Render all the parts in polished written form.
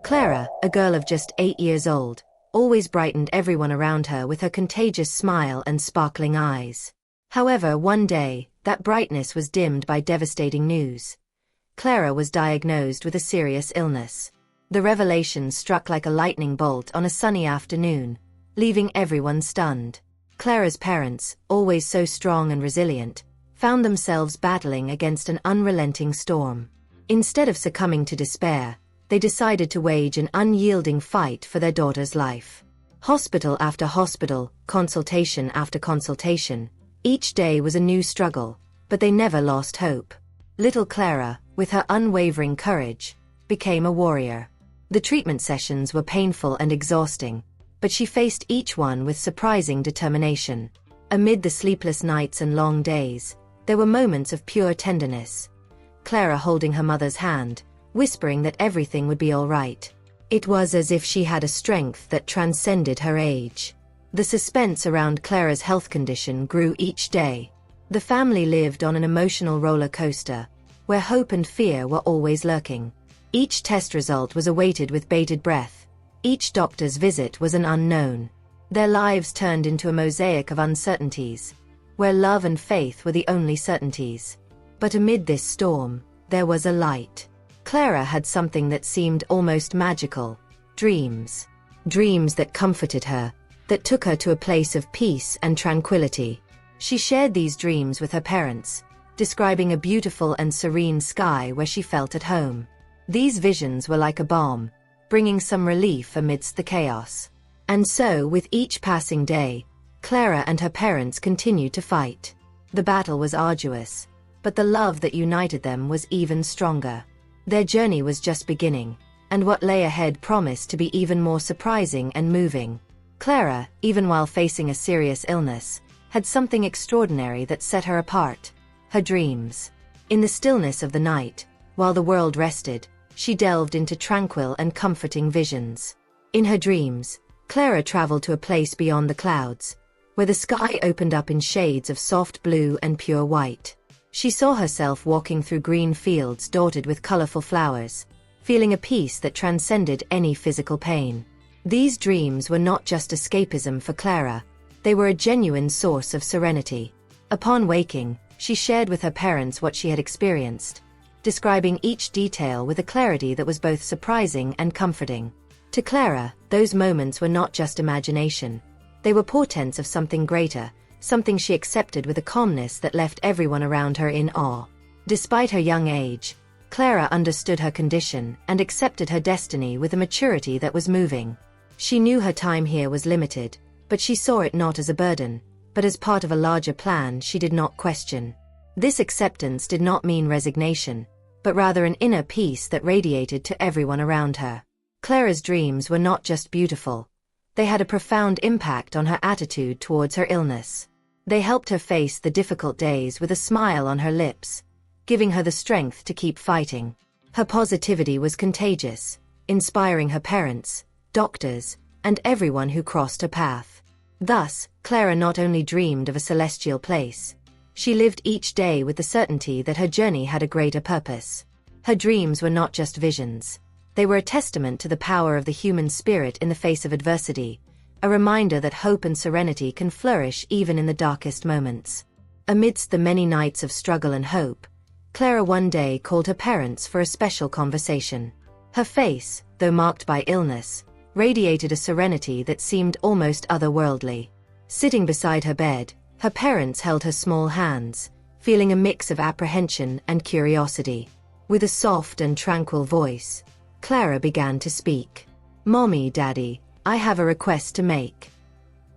Clara, a girl of just 8 years old, always brightened everyone around her with her contagious smile and sparkling eyes. However, one day, that brightness was dimmed by devastating news. Clara was diagnosed with a serious illness. The revelation struck like a lightning bolt on a sunny afternoon, leaving everyone stunned. Clara's parents, always so strong and resilient, found themselves battling against an unrelenting storm. Instead of succumbing to despair, they decided to wage an unyielding fight for their daughter's life. Hospital after hospital, consultation after consultation, each day was a new struggle, but they never lost hope. Little Clara, with her unwavering courage, became a warrior. The treatment sessions were painful and exhausting, but she faced each one with surprising determination. Amid the sleepless nights and long days, there were moments of pure tenderness. Clara holding her mother's hand, whispering that everything would be all right. It was as if she had a strength that transcended her age. The suspense around Clara's health condition grew each day. The family lived on an emotional roller coaster, where hope and fear were always lurking. Each test result was awaited with bated breath. Each doctor's visit was an unknown. Their lives turned into a mosaic of uncertainties, where love and faith were the only certainties. But amid this storm, there was a light. Clara had something that seemed almost magical: dreams. Dreams that comforted her, that took her to a place of peace and tranquility. She shared these dreams with her parents, describing a beautiful and serene sky where she felt at home. These visions were like a balm, bringing some relief amidst the chaos. And so, with each passing day, Clara and her parents continued to fight. The battle was arduous, but the love that united them was even stronger. Their journey was just beginning, and what lay ahead promised to be even more surprising and moving. Clara, even while facing a serious illness, had something extraordinary that set her apart: her dreams. In the stillness of the night, while the world rested, she delved into tranquil and comforting visions. In her dreams, Clara traveled to a place beyond the clouds, where the sky opened up in shades of soft blue and pure white. She saw herself walking through green fields dotted with colorful flowers, feeling a peace that transcended any physical pain. These dreams were not just escapism for Clara, they were a genuine source of serenity. Upon waking, she shared with her parents what she had experienced, describing each detail with a clarity that was both surprising and comforting. To Clara, those moments were not just imagination. They were portents of something greater, something she accepted with a calmness that left everyone around her in awe. Despite her young age, Clara understood her condition and accepted her destiny with a maturity that was moving. She knew her time here was limited, but she saw it not as a burden, but as part of a larger plan she did not question. This acceptance did not mean resignation, but rather an inner peace that radiated to everyone around her. Clara's dreams were not just beautiful. They had a profound impact on her attitude towards her illness. They helped her face the difficult days with a smile on her lips, giving her the strength to keep fighting. Her positivity was contagious, inspiring her parents, doctors, and everyone who crossed her path. Thus, Clara not only dreamed of a celestial place, she lived each day with the certainty that her journey had a greater purpose. Her dreams were not just visions. They were a testament to the power of the human spirit in the face of adversity, a reminder that hope and serenity can flourish even in the darkest moments. Amidst the many nights of struggle and hope, Clara one day called her parents for a special conversation. Her face, though marked by illness, radiated a serenity that seemed almost otherworldly. Sitting beside her bed, her parents held her small hands, feeling a mix of apprehension and curiosity. With a soft and tranquil voice, Clara began to speak. "Mommy, Daddy, I have a request to make."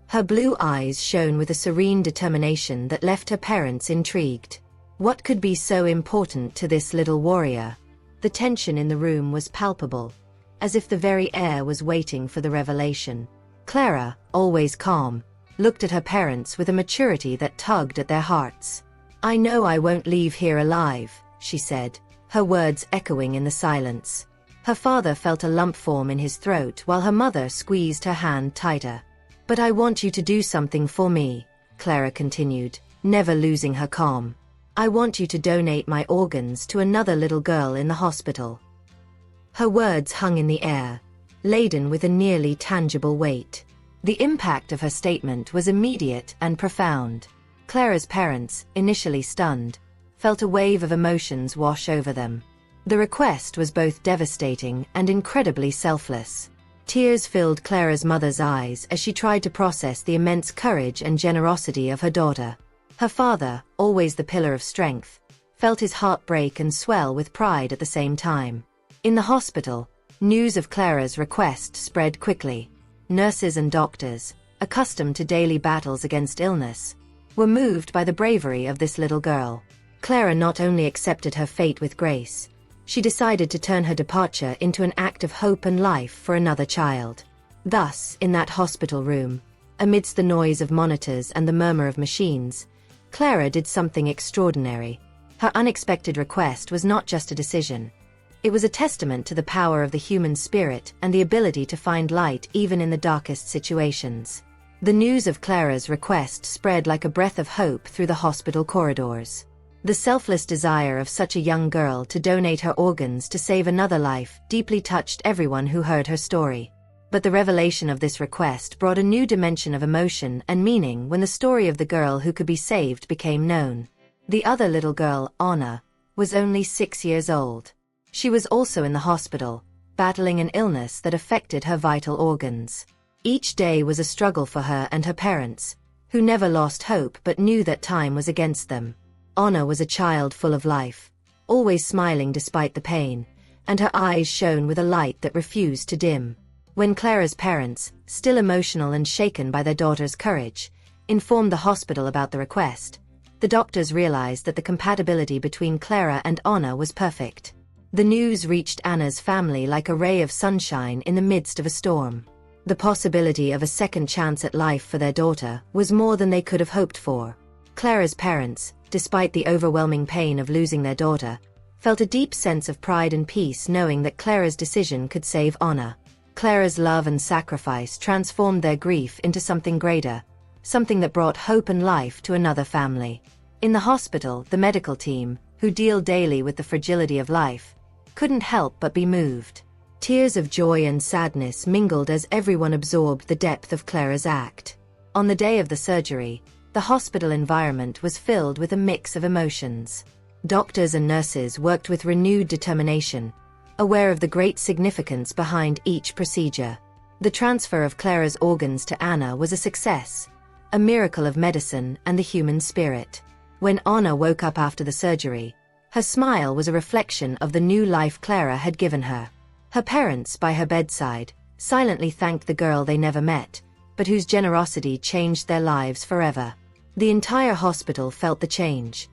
Her blue eyes shone with a serene determination that left her parents intrigued. What could be so important to this little warrior? The tension in the room was palpable, as if the very air was waiting for the revelation. Clara, always calm, looked at her parents with a maturity that tugged at their hearts. "I know I won't leave here alive," she said, her words echoing in the silence. Her father felt a lump form in his throat while her mother squeezed her hand tighter. "But I want you to do something for me," Clara continued, never losing her calm. "I want you to donate my organs to another little girl in the hospital." Her words hung in the air, laden with a nearly tangible weight. The impact of her statement was immediate and profound. Clara's parents, initially stunned, felt a wave of emotions wash over them. The request was both devastating and incredibly selfless. Tears filled Clara's mother's eyes as she tried to process the immense courage and generosity of her daughter. Her father, always the pillar of strength, felt his heart break and swell with pride at the same time. In the hospital, news of Clara's request spread quickly. Nurses and doctors, accustomed to daily battles against illness, were moved by the bravery of this little girl. Clara not only accepted her fate with grace, she decided to turn her departure into an act of hope and life for another child. Thus, in that hospital room, amidst the noise of monitors and the murmur of machines, Clara did something extraordinary. Her unexpected request was not just a decision. It was a testament to the power of the human spirit and the ability to find light even in the darkest situations. The news of Clara's request spread like a breath of hope through the hospital corridors. The selfless desire of such a young girl to donate her organs to save another life deeply touched everyone who heard her story. But the revelation of this request brought a new dimension of emotion and meaning when the story of the girl who could be saved became known. The other little girl, Anna, was only 6 years old. She was also in the hospital, battling an illness that affected her vital organs. Each day was a struggle for her and her parents, who never lost hope but knew that time was against them. Anna was a child full of life, always smiling despite the pain, and her eyes shone with a light that refused to dim. When Clara's parents, still emotional and shaken by their daughter's courage, informed the hospital about the request, the doctors realized that the compatibility between Clara and Anna was perfect. The news reached Anna's family like a ray of sunshine in the midst of a storm. The possibility of a second chance at life for their daughter was more than they could have hoped for. Clara's parents, despite the overwhelming pain of losing their daughter, felt a deep sense of pride and peace knowing that Clara's decision could save Anna. Clara's love and sacrifice transformed their grief into something greater, something that brought hope and life to another family. In the hospital, the medical team, who deal daily with the fragility of life, couldn't help but be moved. Tears of joy and sadness mingled as everyone absorbed the depth of Clara's act. On the day of the surgery, the hospital environment was filled with a mix of emotions. Doctors and nurses worked with renewed determination, aware of the great significance behind each procedure. The transfer of Clara's organs to Anna was a success, a miracle of medicine and the human spirit. When Anna woke up after the surgery, her smile was a reflection of the new life Clara had given her. Her parents, by her bedside, silently thanked the girl they never met, but whose generosity changed their lives forever. The entire hospital felt the change.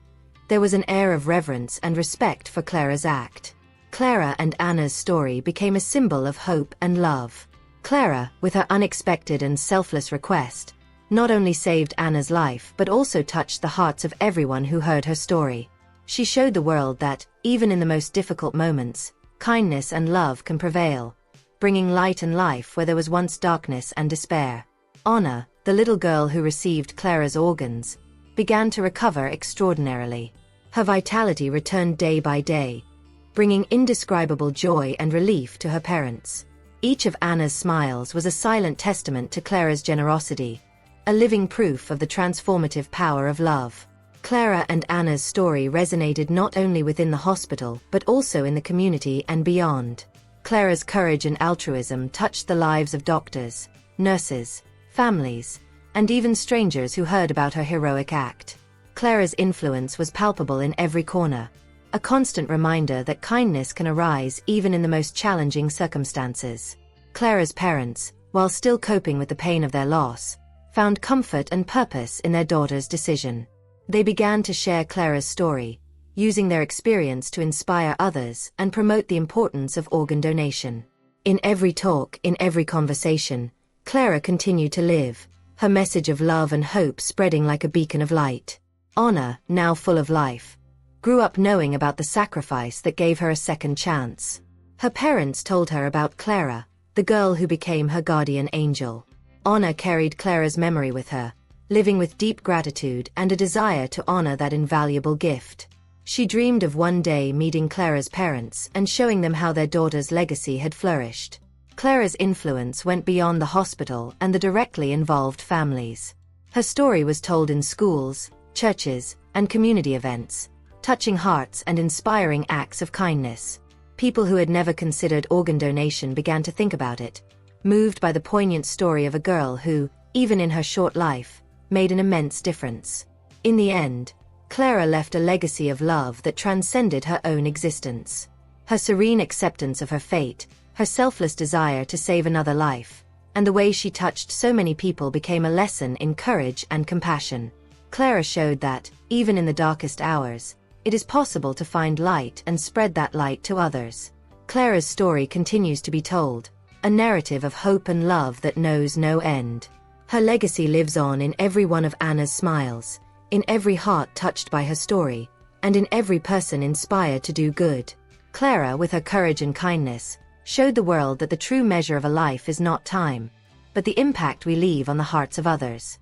There was an air of reverence and respect for Clara's act. Clara and Anna's story became a symbol of hope and love. Clara, with her unexpected and selfless request, not only saved Anna's life but also touched the hearts of everyone who heard her story. She showed the world that, even in the most difficult moments, kindness and love can prevail, bringing light and life where there was once darkness and despair. Anna, the little girl who received Clara's organs, began to recover extraordinarily. Her vitality returned day by day, bringing indescribable joy and relief to her parents. Each of Anna's smiles was a silent testament to Clara's generosity, a living proof of the transformative power of love. Clara and Anna's story resonated not only within the hospital but also in the community and beyond. Clara's courage and altruism touched the lives of doctors, nurses, families, and even strangers who heard about her heroic act. Clara's influence was palpable in every corner, a constant reminder that kindness can arise even in the most challenging circumstances. Clara's parents, while still coping with the pain of their loss, found comfort and purpose in their daughter's decision. They began to share Clara's story, using their experience to inspire others and promote the importance of organ donation. In every talk, in every conversation, Clara continued to live, her message of love and hope spreading like a beacon of light. Anna, now full of life, grew up knowing about the sacrifice that gave her a second chance. Her parents told her about Clara, the girl who became her guardian angel. Anna carried Clara's memory with her, living with deep gratitude and a desire to honor that invaluable gift. She dreamed of one day meeting Clara's parents and showing them how their daughter's legacy had flourished. Clara's influence went beyond the hospital and the directly involved families. Her story was told in schools, churches, and community events, touching hearts and inspiring acts of kindness. People who had never considered organ donation began to think about it, moved by the poignant story of a girl who, even in her short life, made an immense difference. In the end, Clara left a legacy of love that transcended her own existence. Her serene acceptance of her fate, her selfless desire to save another life, and the way she touched so many people became a lesson in courage and compassion. Clara showed that, even in the darkest hours, it is possible to find light and spread that light to others. Clara's story continues to be told, a narrative of hope and love that knows no end. Her legacy lives on in every one of Anna's smiles, in every heart touched by her story, and in every person inspired to do good. Clara, with her courage and kindness, showed the world that the true measure of a life is not time, but the impact we leave on the hearts of others.